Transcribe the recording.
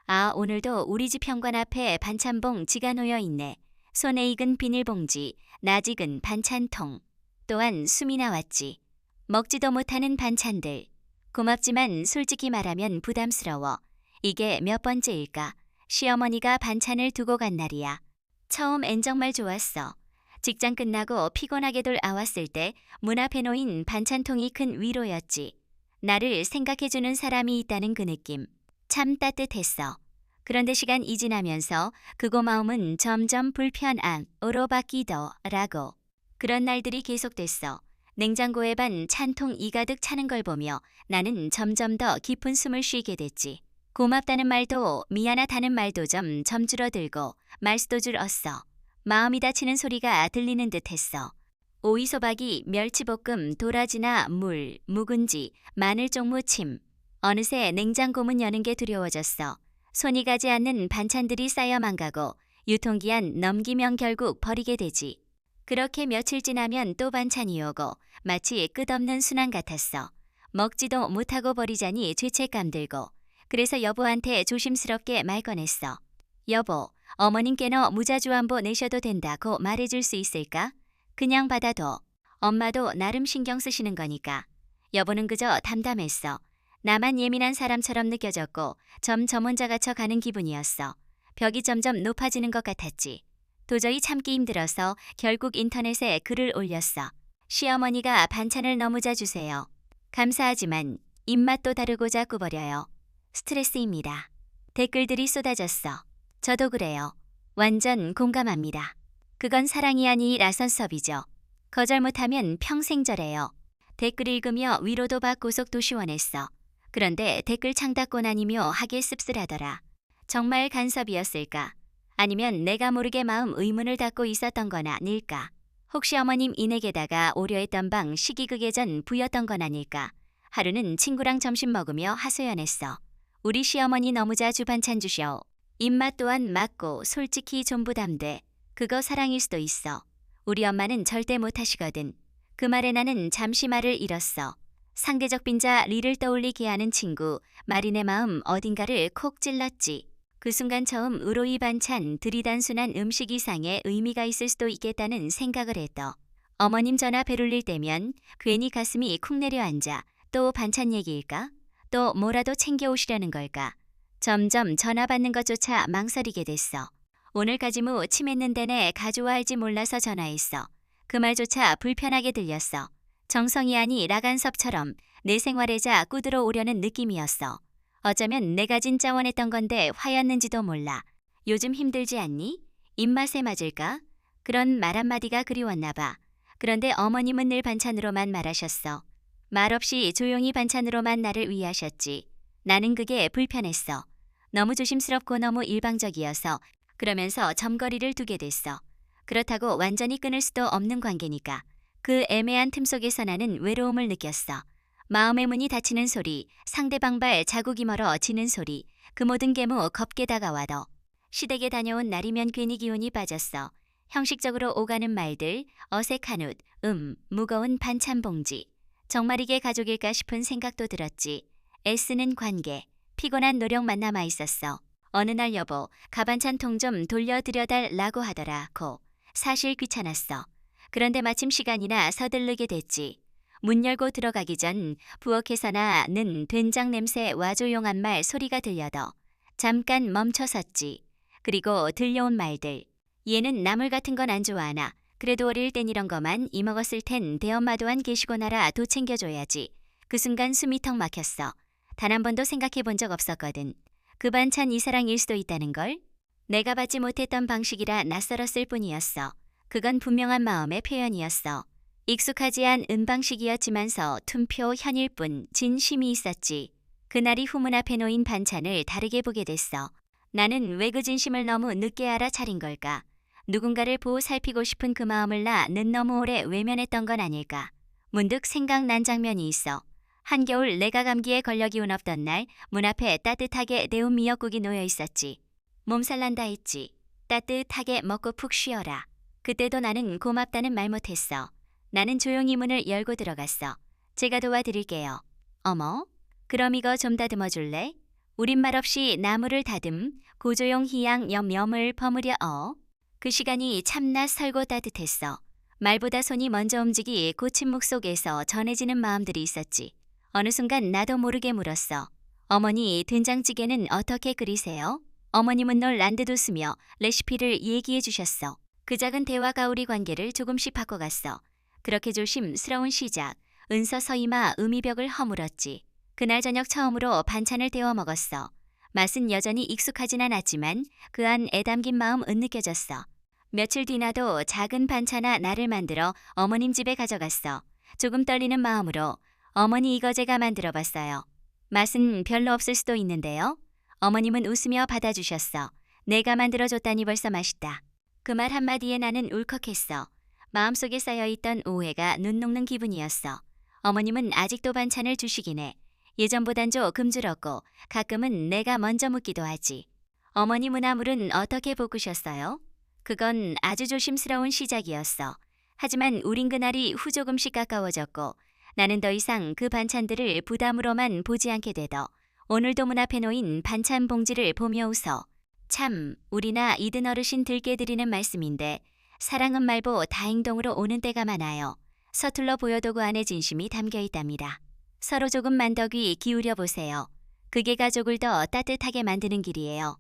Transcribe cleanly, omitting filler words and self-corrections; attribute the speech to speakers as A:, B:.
A: 아, 오늘도 우리 집 현관 앞에 반찬봉 지가 놓여 있네. 손에 익은 비닐봉지, 낯익은 반찬통. 또한 숨이 나왔지. 먹지도 못하는 반찬들. 고맙지만 솔직히 말하면 부담스러워. 이게 몇 번째일까? 시어머니가 반찬을 두고 간 날이야. 처음엔 정말 좋았어. 직장 끝나고 피곤하게 돌아왔을 때 문 앞에 놓인 반찬통이 큰 위로였지. 나를 생각해주는 사람이 있다는 그 느낌. 참 따뜻했어. 그런데 시간이 지나면서 그 고마움은 점점 불편함으로 바뀌더라고. 그런 날들이 계속됐어. 냉장고에 반 찬통 이 가득 차는 걸 보며 나는 점점 더 깊은 숨을 쉬게 됐지. 고맙다는 말도 미안하다는 말도 점 줄어들고 말수도 줄었어. 마음이 다치는 소리가 들리는 듯했어. 오이소박이, 멸치볶음, 도라지나 물, 묵은지, 마늘종 무침. 어느새 냉장고 문 여는 게 두려워졌어. 손이 가지 않는 반찬들이 쌓여만 가고 유통기한 넘기면 결국 버리게 되지. 그렇게 며칠 지나면 또 반찬이 오고 마치 끝없는 순환 같았어. 먹지도 못하고 버리자니 죄책감 들고. 그래서 여보한테 조심스럽게 말 꺼냈어. 여보, 어머님께너 무자주환보 내셔도 된다고 말해줄 수 있을까? 그냥 받아둬. 엄마도 나름 신경 쓰시는 거니까. 여보는 그저 담담했어. 나만 예민한 사람처럼 느껴졌고 점점 혼자 갇혀 가는 기분이었어. 벽이 점점 높아지는 것 같았지. 도저히 참기 힘들어서 결국 인터넷에 글을 올렸어. 시어머니가 반찬을 너무 자주세요. 감사하지만 입맛도 다르고 자꾸 버려요. 스트레스입니다. 댓글들이 쏟아졌어. 저도 그래요. 완전 공감합니다. 그건 사랑이 아니 라선섭이죠. 거절 못하면 평생 저래요. 댓글 읽으며 위로도 받고 속도 시원했어. 그런데 댓글 창 닫고 나니며 하게 씁쓸하더라. 정말 간섭이었을까? 아니면 내가 모르게 마음 의문을 닫고 있었던 건 아닐까? 혹시 어머님 인에게다가 오려했던 방 시기극에 전 부였던 건 아닐까? 하루는 친구랑 점심 먹으며 하소연했어. 우리 시어머니 너무 자주 반찬 주셔. 입맛 또한 맞고 솔직히 좀 부담돼. 그거 사랑일 수도 있어. 우리 엄마는 절대 못하시거든. 그 말에 나는 잠시 말을 잃었어. 상대적 빈자 리를 떠올리게 하는 친구 마린의 마음 어딘가를 콕 찔렀지. 그 순간 처음 우로이 반찬 들이단순한 음식 이상의 의미가 있을 수도 있겠다는 생각을 했더. 어머님 전화 배울릴 때면 괜히 가슴이 쿵 내려앉아. 또 반찬 얘기일까? 또 뭐라도 챙겨오시려는 걸까? 점점 전화 받는 것조차 망설이게 됐어. 오늘 가지무 치맸는 데네 가져와할지 몰라서 전화했어. 그 말조차 불편하게 들렸어. 정성이 아니 라간섭처럼 내 생활에자 꾸들어 오려는 느낌이었어. 어쩌면 내가 진짜 원했던 건데 화였는지도 몰라. 요즘 힘들지 않니? 입맛에 맞을까? 그런 말 한마디가 그리웠나 봐. 그런데 어머님은 늘 반찬으로만 말하셨어. 말없이 조용히 반찬으로만 나를 위하셨지. 나는 그게 불편했어. 너무 조심스럽고 너무 일방적이어서 그러면서 점거리를 두게 됐어. 그렇다고 완전히 끊을 수도 없는 관계니까. 그 애매한 틈 속에서 나는 외로움을 느꼈어. 마음의 문이 닫히는 소리, 상대방 발 자국이 멀어지는 소리, 그 모든 게 겁게 다가와도. 시댁에 다녀온 날이면 괜히 기운이 빠졌어. 형식적으로 오가는 말들, 어색한 옷, 무거운 반찬 봉지. 정말 이게 가족일까 싶은 생각도 들었지. 애쓰는 관계, 피곤한 노력만 남아 있었어. 어느 날 여보, 가반찬 통 좀 돌려드려달라고 하더라고. 사실 귀찮았어. 그런데 마침 시간이나 서두르게 됐지. 문 열고 들어가기 전 부엌에서나는 된장 냄새 와조용한 말 소리가 들려도 잠깐 멈춰섰지. 그리고 들려온 말들. 얘는 나물 같은 건 안 좋아하나. 그래도 어릴 땐 이런 거만 이먹었을 텐 대엄마도 안 계시고 나라 도 챙겨줘야지. 그 순간 숨이 턱 막혔어. 단 한 번도 생각해 본 적 없었거든. 그 반찬 이 사랑일 수도 있다는 걸? 내가 받지 못했던 방식이라 낯설었을 뿐이었어. 그건 분명한 마음의 표현이었어. 익숙하지 않은 방식이었지만서 툼표 현일 뿐 진심이 있었지. 그날이 후문 앞에 놓인 반찬을 다르게 보게 됐어. 나는 왜 그 진심을 너무 늦게 알아차린 걸까? 누군가를 보호 살피고 싶은 그 마음을 나는 너무 오래 외면했던 건 아닐까? 문득 생각난 장면이 있어. 한겨울 내가 감기에 걸려 기운 없던 날 문 앞에 따뜻하게 데운 미역국이 놓여 있었지. 몸살 난다 했지. 따뜻하게 먹고 푹 쉬어라. 그때도 나는 고맙다는 말 못했어. 나는 조용히 문을 열고 들어갔어. 제가 도와드릴게요. 어머? 그럼 이거 좀 다듬어 줄래? 우린말 없이 나무를 다듬 고조용 희양 염염을 버무려 그 시간이 참나 설고 따뜻했어. 말보다 손이 먼저 움직이 고침묵 속에서 전해지는 마음들이 있었지. 어느 순간 나도 모르게 물었어. 어머니, 된장찌개는 어떻게 끓이세요? 어머님은 놀란 듯 웃으며 레시피를 얘기해 주셨어. 그 작은 대화가 우리 관계를 조금씩 바꿔갔어. 그렇게 조심스러운 시작, 은서서이마 음이벽을 허물었지. 그날 저녁 처음으로 반찬을 데워 먹었어. 맛은 여전히 익숙하진 않았지만 그 안 애담긴 마음은 느껴졌어. 며칠 뒤나도 작은 반찬 하나를 만들어 어머님 집에 가져갔어. 조금 떨리는 마음으로 어머니 이거 제가 만들어봤어요. 맛은 별로 없을 수도 있는데요. 어머님은 웃으며 받아주셨어. 내가 만들어줬다니 벌써 맛있다. 그 말 한마디에 나는 울컥했어. 마음속에 쌓여있던 오해가 눈 녹는 기분이었어. 어머님은 아직도 반찬을 주시긴 해. 예전보단 조금 줄었고 가끔은 내가 먼저 묻기도 하지. 어머니 문화물은 어떻게 볶으셨어요? 그건 아주 조심스러운 시작이었어. 하지만 우린 그날이 후 조금씩 가까워졌고 나는 더 이상 그 반찬들을 부담으로만 보지 않게 되더 오늘도 문 앞에 놓인 반찬 봉지를 보며 웃어. 참, 우리나 이든 어르신 들께 드리는 말씀인데 사랑은 말보 다행동으로 오는 때가 많아요. 서툴러 보여도 그 안에 진심이 담겨 있답니다. 서로 조금만 더 귀 기울여 보세요. 그게 가족을 더 따뜻하게 만드는 길이에요.